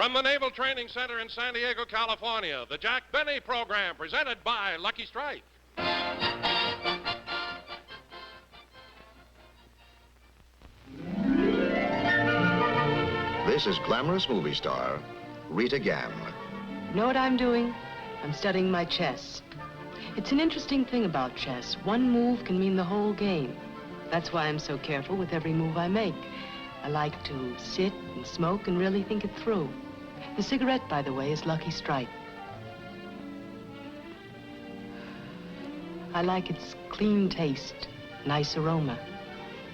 From the Naval Training Center in San Diego, California, the Jack Benny program presented by Lucky Strike. This is glamorous movie star Rita Gam. Know what I'm doing? I'm studying my chess. It's an interesting thing about chess. One move can mean the whole game. That's why I'm so careful with every move I make. I like to sit and smoke and really think it through. The cigarette, by the way, is Lucky Strike. I like its clean taste, nice aroma.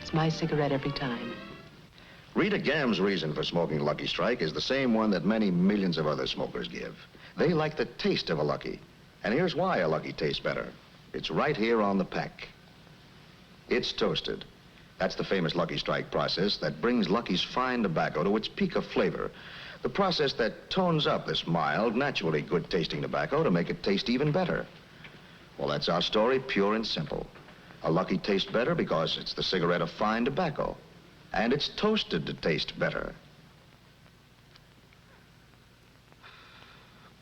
It's my cigarette every time. Rita Gam's reason for smoking Lucky Strike is the same one that many millions of other smokers give. They like the taste of a Lucky. And here's why a Lucky tastes better. It's right here on the pack. It's toasted. That's the famous Lucky Strike process that brings Lucky's fine tobacco to its peak of flavor. The process that tones up this mild, naturally good-tasting tobacco to make it taste even better. Well, that's our story, pure and simple. A Lucky tastes better because it's the cigarette of fine tobacco. And it's toasted to taste better.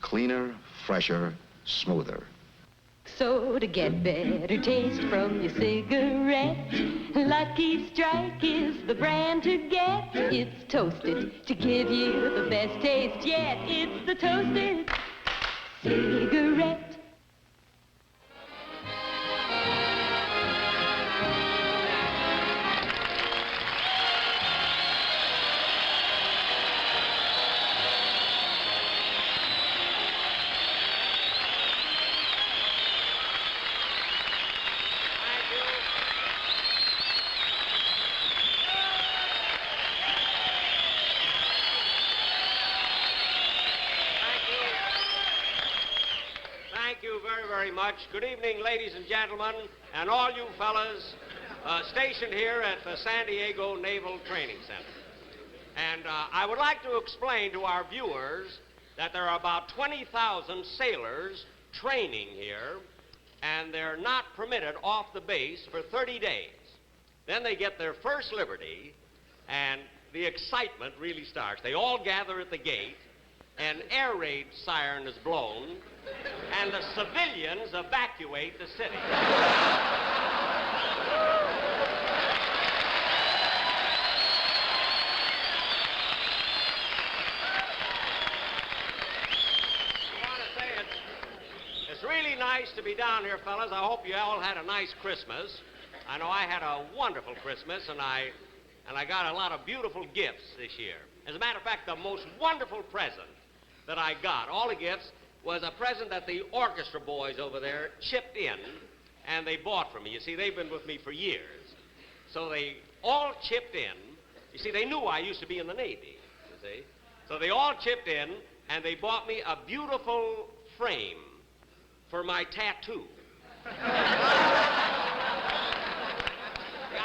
Cleaner, fresher, smoother. So to get better taste from your cigarette, Lucky Strike is the brand to get. It's toasted to give you the best taste yet. It's the toasted cigarette. Very much. Good evening, ladies and gentlemen, and all you fellas stationed here at the San Diego Naval Training Center. And I would like to explain to our viewers that there are about 20,000 sailors training here, and they're not permitted off the base for 30 days. Then they get their first liberty, and the excitement really starts. They all gather at the gate, an air raid siren is blown, and the civilians evacuate the city. It's really nice to be down here, fellas. I hope you all had a nice Christmas. I know I had a wonderful Christmas, and I got a lot of beautiful gifts this year. As a matter of fact, the most wonderful present that I got, all the gifts, was a present that the orchestra boys over there chipped in, and they bought for me. You see, they've been with me for years. So they all chipped in. You see, they knew I used to be in the Navy, you see. So they all chipped in, and they bought me a beautiful frame for my tattoo. I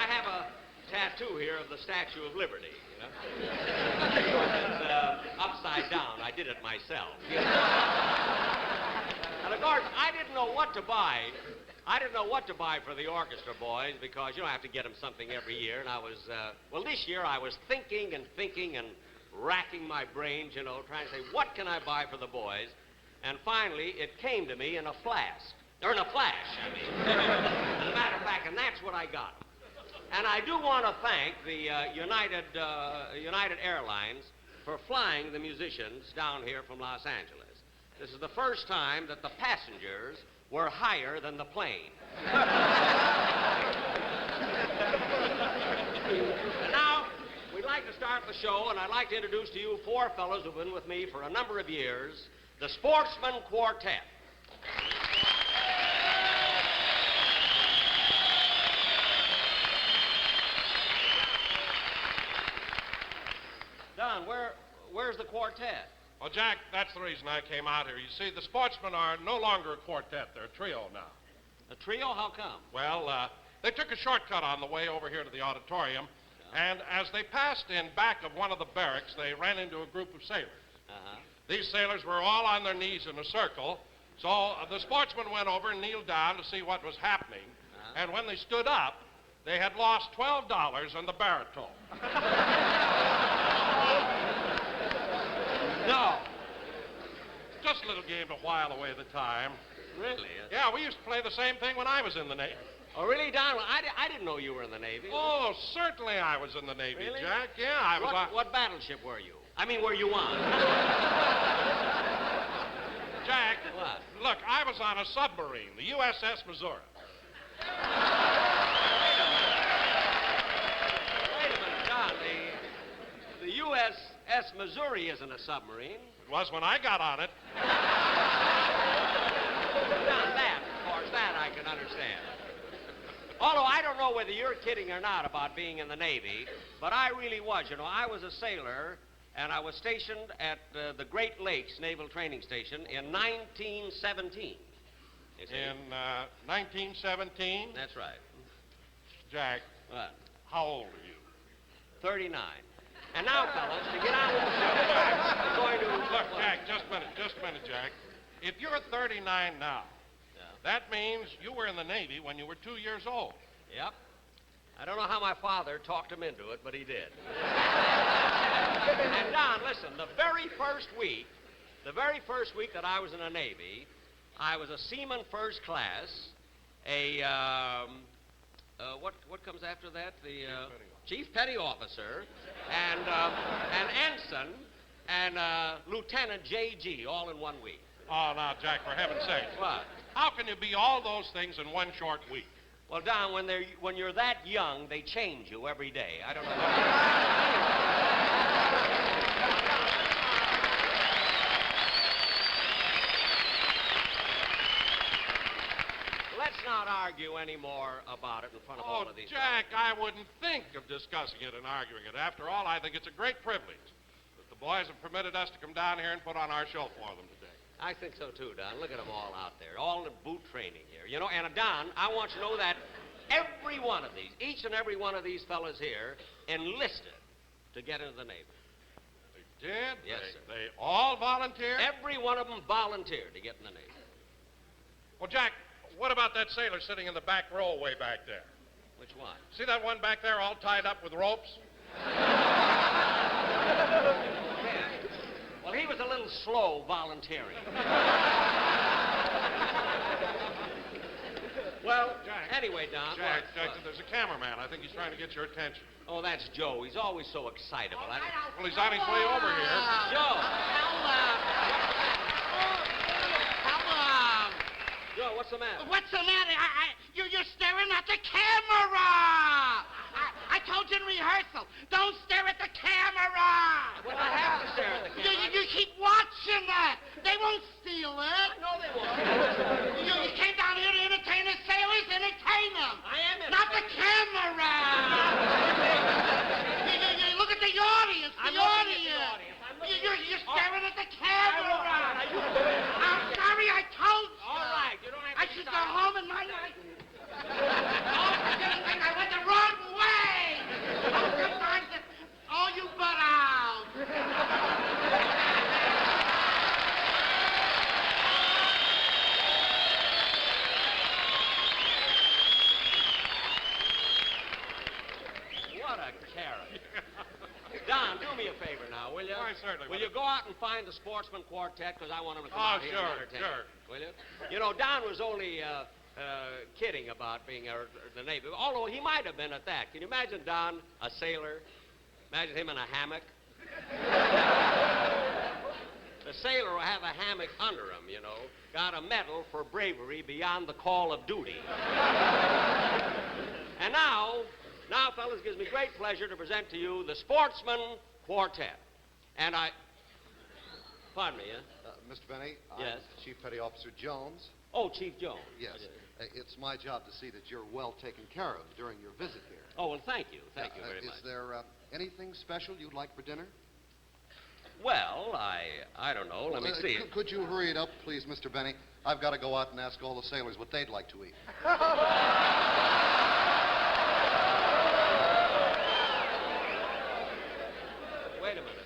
have a tattoo here of the Statue of Liberty, you know. It's upside down. I did it myself. And of course, I didn't know what to buy. I didn't know what to buy for the orchestra boys because, you know, I have to get them something every year. And I was, well, this year I was thinking and racking my brains, you know, trying to say, what can I buy for the boys? And finally, it came to me in a flash, I mean. As a matter of fact, and that's what I got. And I do want to thank the United Airlines for flying the musicians down here from Los Angeles. This is the first time that the passengers were higher than the plane. And now, we'd like to start the show, and I'd like to introduce to you four fellows who've been with me for a number of years, the Sportsman Quartet. Don, where's the quartet? Well, Jack, that's the reason I came out here. You see, the Sportsmen are no longer a quartet. They're a trio now. A trio? How come? Well, they took a shortcut on the way over here to the auditorium, and as they passed in back of one of the barracks, they ran into a group of sailors. These sailors were all on their knees in a circle, so the Sportsmen went over and kneeled down to see what was happening, and when they stood up, they had lost $12 on the baritone. No. Just a little game to while away the time. Really? Yeah, we used to play the same thing when I was in the Navy. Oh, really, Don? Well, I didn't know you were in the Navy. Oh, certainly I was in the Navy, Really? Jack. Yeah, I was on... What battleship were you? I mean, were you on? Jack, What? look, I was on a submarine, the USS Missouri. Wait a minute, Don. The USS Missouri isn't a submarine. It was when I got on it. Don, that, of course, that I can understand. Although I don't know whether you're kidding or not about being in the Navy, but I really was. You know, I was a sailor, and I was stationed at the Great Lakes Naval Training Station in 1917. You see? In 1917. That's right. Jack, What? how old are you? 39. And now, fellas, to get on with the show, I'm going to... Look, Jack, just a minute, Jack. If you're 39 now, Yeah. that means you were in the Navy when you were 2 years old. Yep. I don't know how my father talked him into it, but he did. And Don, listen, the very first week that I was in the Navy, I was a seaman first class, what comes after that? The chief petty officer, and an ensign, and Lieutenant J.G. all in 1 week. Oh, now, Jack, for heaven's sake. What? How can you be all those things in one short week? Well, Don, when you're that young, they change you every day. I don't know. Let's not argue anymore about it in front of all Oh, of these. Jack, I wouldn't think of discussing it and arguing it. After all, I think it's a great privilege that the boys have permitted us to come down here and put on our show for them today. I think so too, Don. Look at them all out there, all in boot training here. You know, and Don, I want you to know that every one of these, each and every one of these fellas here, enlisted to get into the Navy. They did? Yes, they, sir. They all volunteered? Every one of them volunteered to get in the Navy. Well, Jack, what about that sailor sitting in the back row way back there? Which one? See that one back there all tied up with ropes? Well, he was a little slow volunteering. Well, Jack. anyway, Don. Jack, what? Jack, there's a cameraman. I think he's trying to get your attention. Oh, that's Joe. He's always so excitable. Well, he's on his way over here. Joe. Joe, what's the matter? What's the matter? You're staring at the camera! I told you in rehearsal, don't stare at the camera! Well, I have to stare at the camera. You keep watching that. They won't steal it. No, they won't. You came down here to entertain the sailors, entertain them. I am Not the camera! you look at the audience, I'm the looking at the audience. audience. I'm looking You're staring at the camera! I'm sorry, I told you. All right, you don't have to I be should go sorry. home and mind my... Oh, for goodness sake, I went the wrong way! Oh, come on, all you butt out! What a carrot. Don, do me a favor now, will you? Why, certainly. Will you go out and find the Sportsman Quartet, because I want them to come Oh, out here sure, and entertain. sure. Will you? You know, Don was only kidding about being the Navy, although he might have been at that. Can you imagine Don, a sailor? Imagine him in a hammock. The sailor will have a hammock under him, you know. Got a medal for bravery beyond the call of duty. And now, fellas, it gives me great pleasure to present to you the Sportsman Quartet. And pardon me, Mr. Benny, Yes. I'm Chief Petty Officer Jones. Oh, Chief Jones. Yes. It's my job to see that you're well taken care of during your visit here. Oh, well, thank you. Thank you very much. Is there anything special you'd like for dinner? Well, I don't know. Let me see. Could you hurry it up, please, Mr. Benny? I've got to go out and ask all the sailors what they'd like to eat. Wait a minute.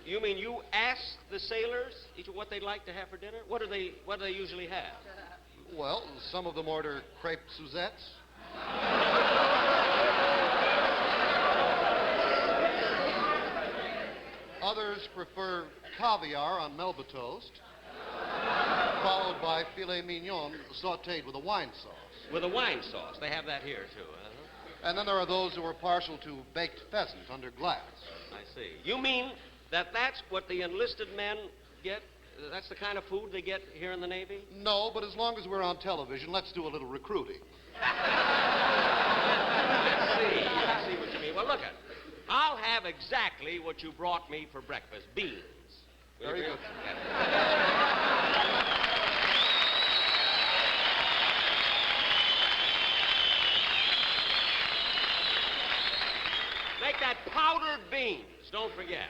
You mean you asked the sailors each what they'd like to have for dinner? What do they usually have? Well, some of them order crepe Suzettes. Others sailors prefer caviar on Melba toast, followed by filet mignon sautéed with a wine sauce. With a wine sauce. They have that here, too. And then there are those who are partial to baked pheasant under glass. I see. You mean that that's what the enlisted men get? That's the kind of food they get here in the Navy? No, but as long as we're on television, let's do a little recruiting. I see what you mean. Well, look at it. I'll have exactly what you brought me for breakfast, beans. Very good. Make that powdered beans, don't forget.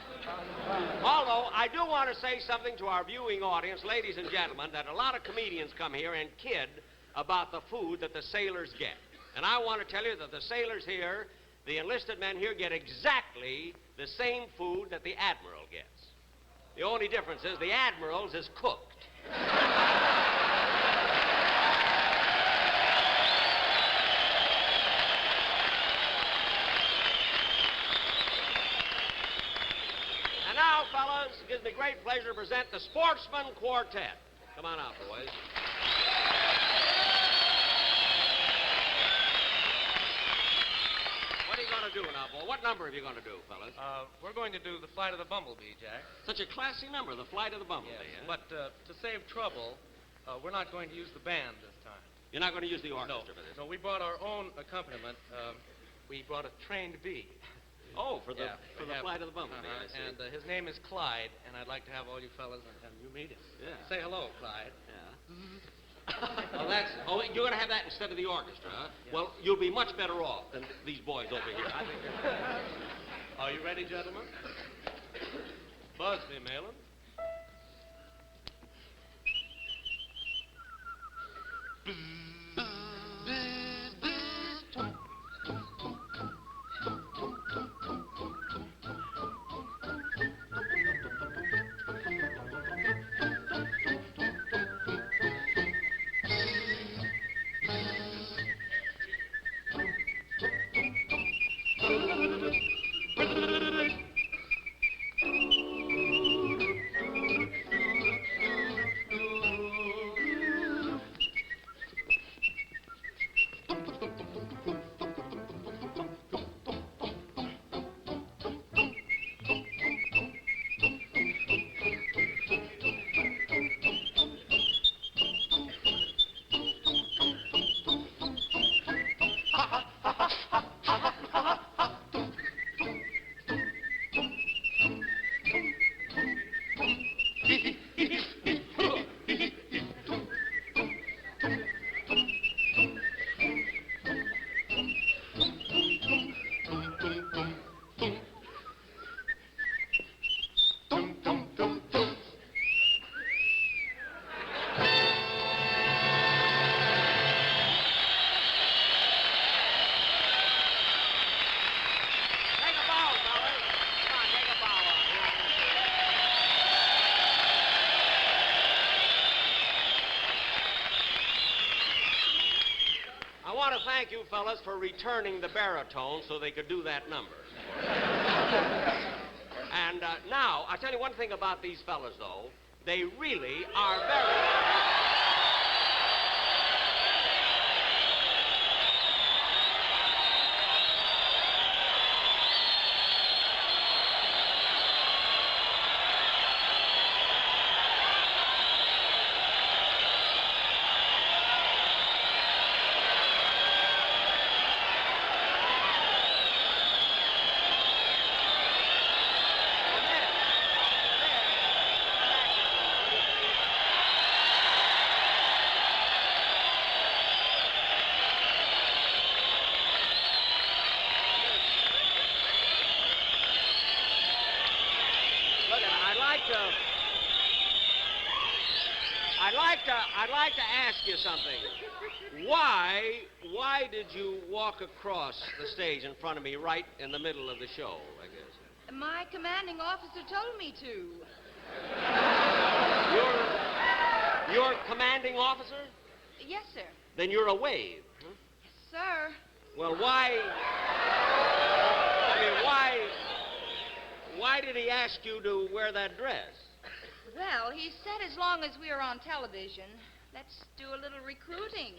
Although, I do want to say something to our viewing audience, ladies and gentlemen, that a lot of comedians come here and kid about the food that the sailors get. And I want to tell you that the sailors here, the enlisted men here, get exactly the same food that the admiral gets. The only difference is the admiral's is cooked. And now, fellas, it gives me great pleasure to present the Sportsman Quartet. Come on out, boys. What are you going to do now, boy? What number are you going to do, fellas? We're going to do The Flight of the Bumblebee, Jack. Such a classy number, The Flight of the Bumblebee. Yes, Huh? but to save trouble, we're not going to use the band this time. You're not going to use the orchestra for this? No, we brought our own accompaniment. We brought a trained bee. Oh, for the Yeah, Flight of the Bumblebee, I see. And his name is Clyde, and I'd like to have all you fellas and you meet him. Yeah. Say hello, Clyde. Oh, you're going to have that instead of the orchestra, huh? Yeah. Well, you'll be much better off than these boys over here. I think Are you ready, gentlemen? Buzz me, Malin. Take a bow, fellas. Come on, take a bow. I want to thank you fellas for returning the baritone so they could do that number. And now, I'll tell you one thing about these fellas, though. They really are very... I'd like to ask you something. Why did you walk across the stage in front of me right in the middle of the show, I guess? My commanding officer told me to. Your commanding officer? Yes, sir. Then you're a wave, huh? Yes, sir. Well, why... I mean, Why did he ask you to wear that dress? Well, he said as long as we are on television, let's do a little recruiting.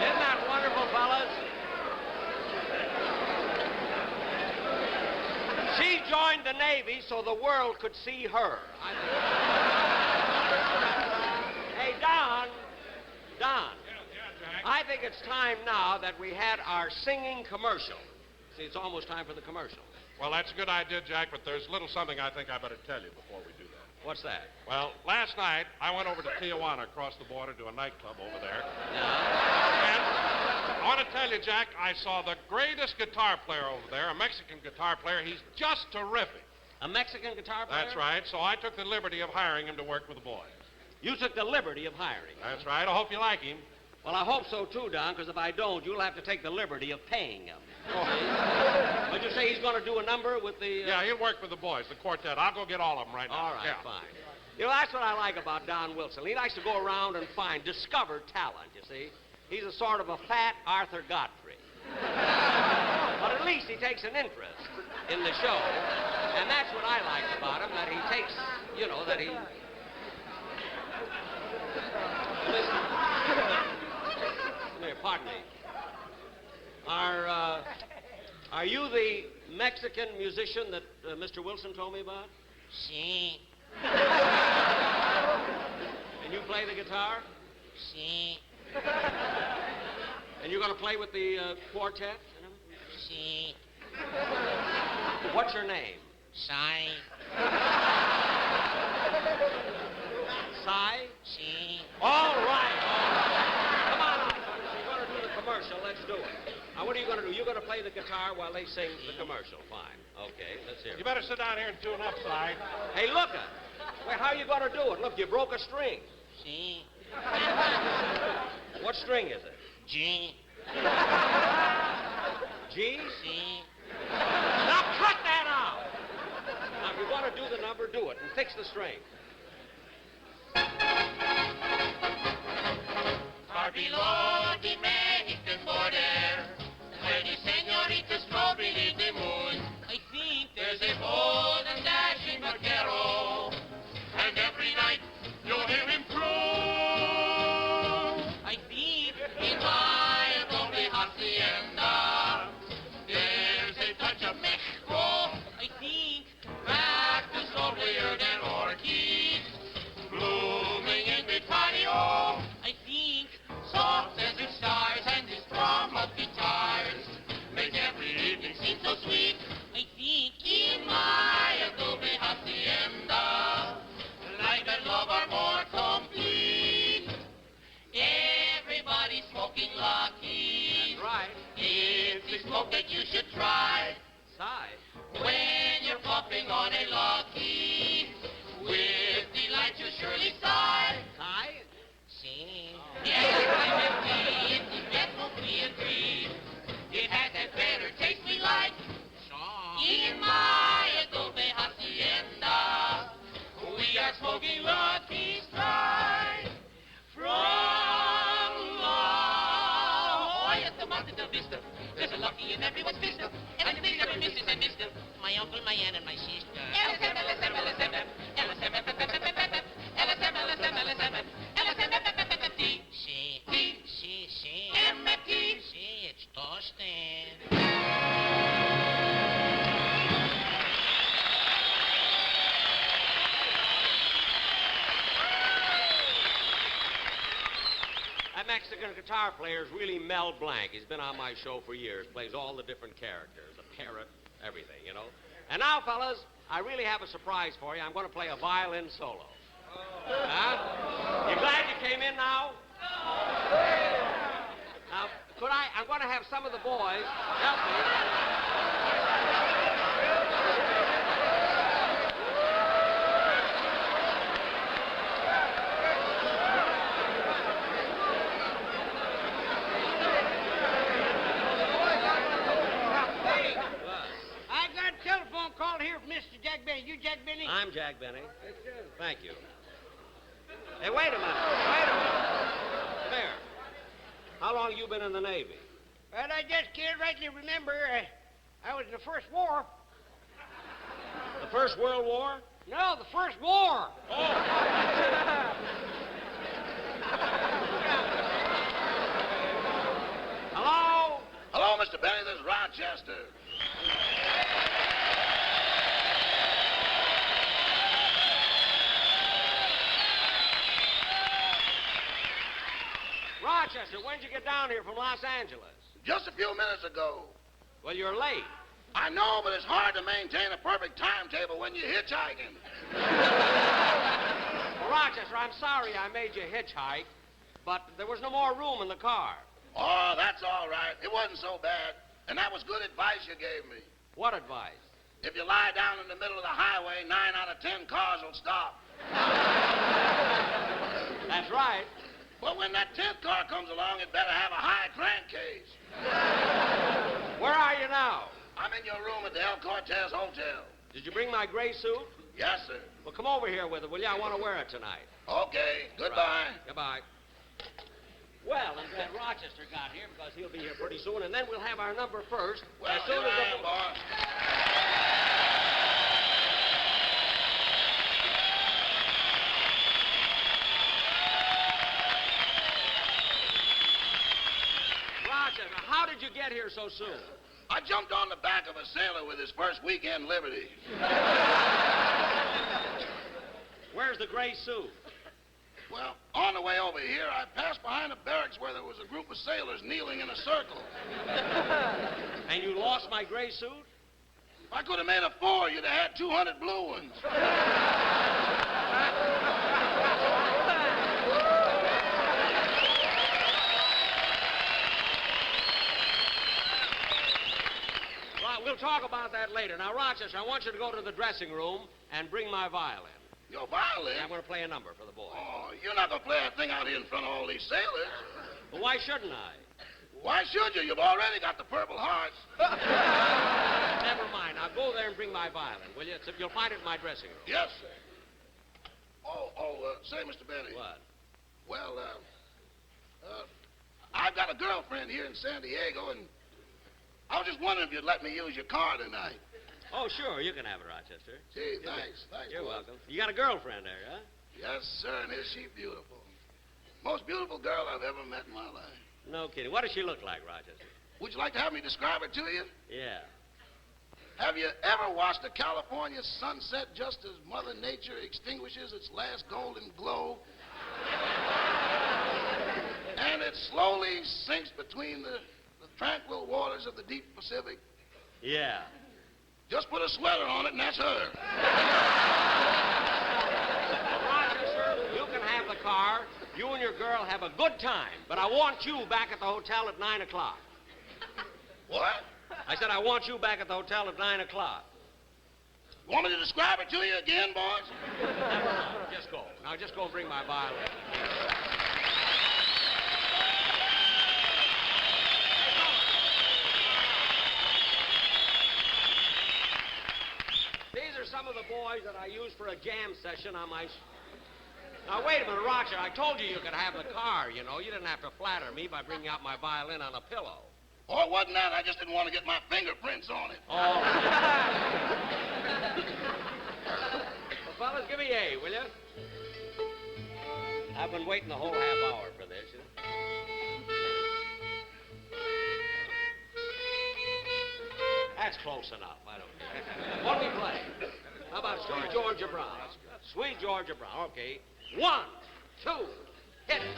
Isn't that wonderful, fellas? She joined the Navy so the world could see her. Hey, Don. I think it's time now that we had our singing commercial. See, it's almost time for the commercial. Well, that's a good idea, Jack, but there's a little something I think I better tell you before we do that. What's that? Well, last night, I went over to Tijuana across the border to a nightclub over there. Yeah. And I want to tell you, Jack, I saw the greatest guitar player over there, a Mexican guitar player. He's just terrific. A Mexican guitar player? That's right. So I took the liberty of hiring him to work with the boys. You took the liberty of hiring. That's right. I hope you like him. Well, I hope so, too, Don, because if I don't, you'll have to take the liberty of paying him. But you say he's going to do a number with the... Yeah, he'll work with the boys, the quartet. I'll go get all of them right now. All right, Yeah. fine. You know, that's what I like about Don Wilson. He likes to go around and discover talent, you see. He's a sort of a fat Arthur Godfrey. But at least he takes an interest in the show. And that's what I like about him, that he takes, you know, that he... Listen. Come here, pardon me. Are you the Mexican musician that Mr. Wilson told me about? Si, And you play the guitar? si, And you're going to play with the quartet? You know? si, What's your name? sai, Cy? si. All right. Come on. You're going to do the commercial. Let's do it. Now, what are you going to do? You're going to play the guitar while they sing the commercial. Fine. Okay, let's hear it. You better sit down here and tune up, Si. Hey, look it. Wait, how are you going to do it? Look, you broke a string. Si, What string is it? G, G? si. Now cut that out. Now, if you want to do the number, do it, and fix the string. Far below the Mexican border, where the senoritas stroll beneath the moon, I think there's a bold and dashing vaquero, and every night you'll hear him croon. I think in my lonely hacienda, there's a touch of Mexico. I think cactus lovelier than orchids, blooming in the patio. I think soft as the stars and the strum of guitars make every evening seem so sweet. I think in my adobe hacienda, life and love are more complete. Everybody's smoking Lucky. That's right. It's the smoke that you should try Cy. when you're puffing on a Lucky. With delight you surely sigh. Cy? Sing. Yes, it's the best smoke we agree. It has that better taste we like. In my adobe hacienda, we are smoking Lucky Strike. From La Jolla to Monte Vista, there's a Lucky in everyone's vista. And the bigger misses and mister, my uncle, my aunt, and my sister. LSM, LSM, LSM, LSM, LSM, LSM, LSM, Si, si, si. M.T. Si, it's toasting. That Mexican guitar player is really Mel Blanc. He's been on my show for years, plays all the different characters, a parrot, everything, you know. And now, fellas, I really have a surprise for you. I'm going to play a violin solo. Huh? You glad you came in now? Now, I'm going to have some of the boys help me. I got a telephone call here from Mr. Jack Benny. You some Jack Benny. Thank you. Hey, wait a minute. Wait a minute. Come here. How long you been in the Navy? Well, I just can't rightly remember. I was in the First War. The First World War? No, the First War. Hello? Hello, Mr. Benny. This is Rochester. Rochester, when'd you get down here from Los Angeles? Just a few minutes ago. Well, you're late. I know, but it's hard to maintain a perfect timetable when you're hitchhiking. Well, Rochester, I'm sorry I made you hitchhike, but there was no more room in the car. Oh, that's all right. It wasn't so bad. And that was good advice you gave me. What advice? If you lie down in the middle of the highway, 9 out of 10 cars will stop. That's right. But when that 10th car comes along, it better have a high crankcase. Where are you now? I'm in your room at the El Cortez Hotel. Did you bring my gray suit? Yes, sir. Well, come over here with it, will you? I want to wear it tonight. Okay, goodbye. Right. Goodbye. Well, I'm glad Rochester got here because he'll be here pretty soon, and then we'll have our number first. Well, as soon here as I am, boss. Rochester, how did you get here so soon? I jumped on the back of a sailor with his first weekend liberty. Where's the gray suit? Well, on the way over here, I passed behind a barracks where there was a group of sailors kneeling in a circle. And you lost my gray suit? If I could have made a 4, you'd have had 200 blue ones. Well, we'll talk about that later. Now, Rochester, I want you to go to the dressing room and bring my violin. Your violin? I'm going to play a number for the boys. Oh, you're not going to play a thing out here in front of all these sailors. Well, why shouldn't I? Why should you? You've already got the Purple Hearts. Never mind. I'll go there and bring my violin, will you? You'll find it in my dressing room. Yes, sir. Say, Mr. Benny. What? Well, I've got a girlfriend here in San Diego, and I was just wondering if you'd let me use your car tonight. Oh, sure. You can have it, Rochester. Gee, thanks. Thanks. You're boy. welcome. You got a girlfriend there, huh? Yes, sir, and is she beautiful? Most beautiful girl I've ever met in my life. No kidding. What does she look like, Rochester? Would you like to have me describe her to you? Yeah. Have you ever watched a California sunset just as Mother Nature extinguishes its last golden glow? And it slowly sinks between the tranquil waters of the deep Pacific? Yeah. Just put a sweater on it, and that's her. Rochester, you can have the car. You and your girl have a good time. But I want you back at the hotel at 9 o'clock. What? I said I want you back at the hotel at 9 o'clock. You want me to describe it to you again, boys? Never mind. Just go. Now, just go and bring my violin. These are some of the boys that I use for a jam session on my... Now, wait a minute, Roger. I told you you could have the car, you know. You didn't have to flatter me by bringing out my violin on a pillow. Oh, it wasn't that. I just didn't want to get my fingerprints on it. Oh. Well, fellas, give me A, will you? I've been waiting the whole half hour for this. That's close enough. I don't care. What do we play? How about Sweet Georgia Brown? Sweet Georgia Brown. Okay. 1, 2, hit it.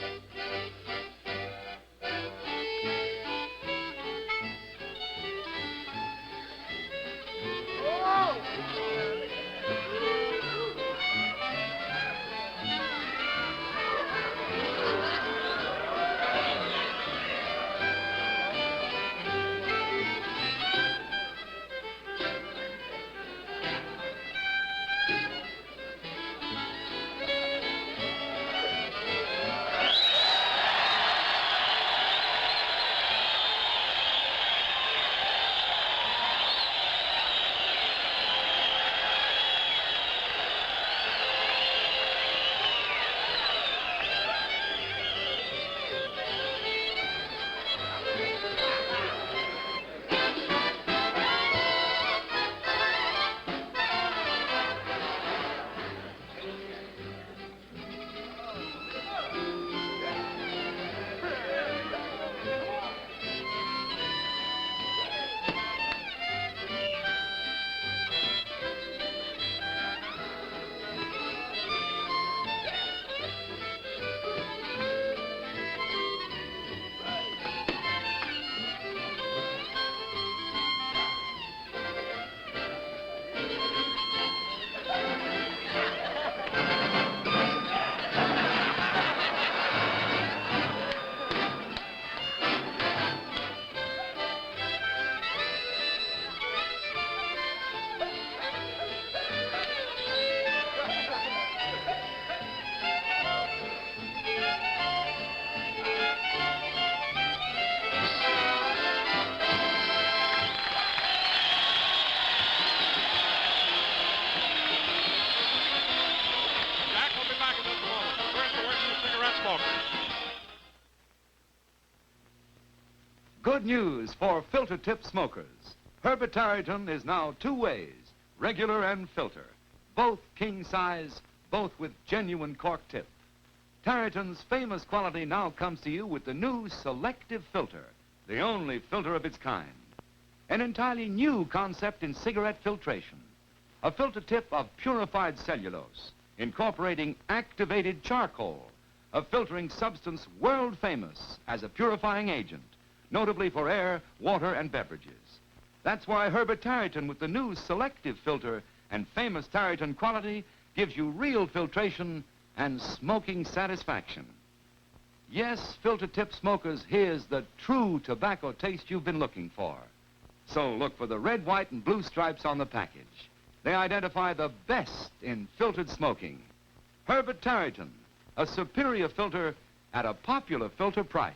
smokers. Good news for filter tip smokers. Herbitariton is now 2 ways, regular and filter. Both king size, both with genuine cork tip. Tarleton's famous quality now comes to you with the new selective filter, the only filter of its kind. An entirely new concept in cigarette filtration. A filter tip of purified cellulose, incorporating activated charcoal, a filtering substance world famous as a purifying agent, notably for air, water, and beverages. That's why Herbitariton with the new selective filter and famous Tarleton quality gives you real filtration and smoking satisfaction. Yes, filter tip smokers, here's the true tobacco taste you've been looking for. So look for the red, white, and blue stripes on the package. They identify the best in filtered smoking. Herbitariton, a superior filter at a popular filter price.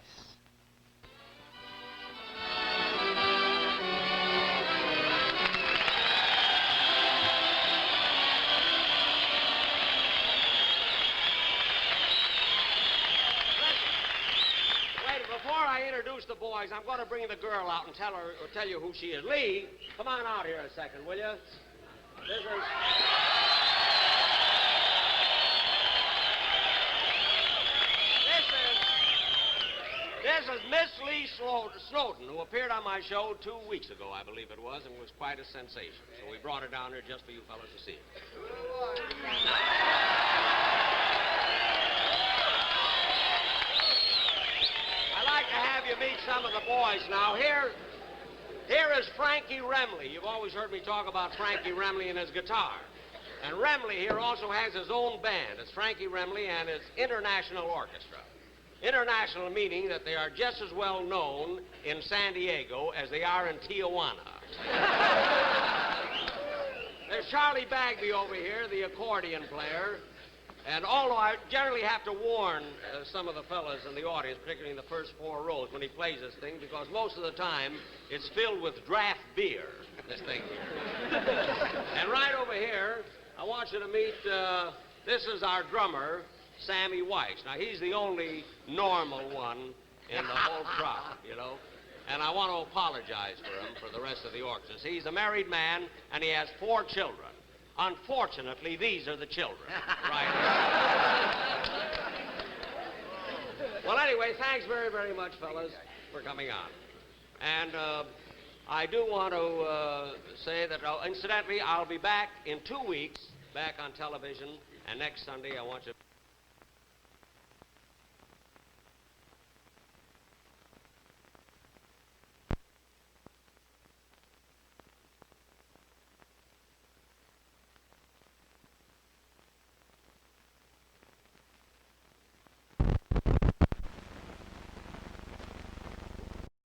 Before I introduce the boys, I'm going to bring the girl out and tell you who she is. Lee, come on out here a second, will you? This is Miss Lee Snowden, who appeared on my show 2 weeks ago, I believe it was, and was quite a sensation. So we brought her down here just for you fellas to see. You meet some of the boys now. Here is Frankie Remley. You've always heard me talk about Frankie Remley and his guitar. And Remley here also has his own band. It's Frankie Remley and his International Orchestra. International meaning that they are just as well known in San Diego as they are in Tijuana. There's Charlie Bagby over here, the accordion player. And although I generally have to warn some of the fellas in the audience, particularly in the first 4 rows, when he plays this thing, because most of the time it's filled with draft beer, this thing here. And right over here, I want you to meet, this is our drummer, Sammy Weiss. Now, he's the only normal one in the whole crowd, you know. And I want to apologize for him for the rest of the orchestra. He's a married man, and he has 4 children. Unfortunately, these are the children, right? Well, anyway, thanks very, very much, fellas, for coming on. And I do want to say that, incidentally, I'll be back in 2 weeks, back on television, and next Sunday I want you...